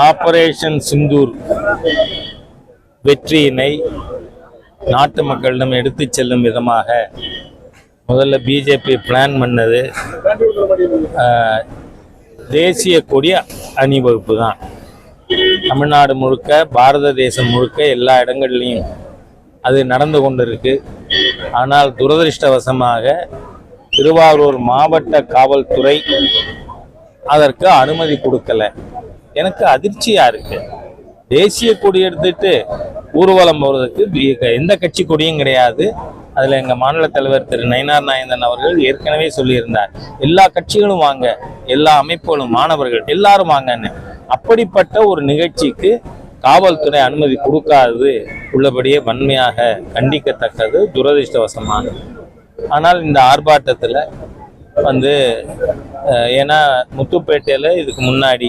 Operation Sindoor வெற்றியினை நாட்டு மக்களிடம் எடுத்து செல்லும் விதமாக முதல்ல பிஜேபி பிளான் பண்ணது தேசிய கொடி அணிவகுப்பு தான். தமிழ்நாடு முழுக்க, பாரத தேசம் முழுக்க எல்லா இடங்கள்லையும் அது நடந்து கொண்டிருக்கு. ஆனால் துரதிருஷ்டவசமாக திருவாரூர் மாவட்ட காவல்துறை அதற்கு அனுமதி கொடுக்கல. எனக்கு அதிர்ச்சியா இருக்கு. தேசிய கொடி எடுத்துட்டு ஊர்வலம் போறதுக்கு எந்த கட்சி கொடியும் கிடையாது. அதுல எங்க மாநில தலைவர் திரு நயினார் நாகேந்திரன் அவர்கள் ஏற்கனவே சொல்லியிருந்தார், எல்லா கட்சிகளும் வாங்க, எல்லா அமைப்புகளும், மாணவர்கள் எல்லாரும் வாங்கன்னு. அப்படிப்பட்ட ஒரு நிகழ்ச்சிக்கு காவல்துறை அனுமதி கொடுக்காதது உள்ளபடியே வன்மையாக கண்டிக்கத்தக்கது, துரதிருஷ்டவசமானது. ஆனால் இந்த ஆர்ப்பாட்டத்தில் ஏன்னா முத்துப்பேட்டையில் இதுக்கு முன்னாடி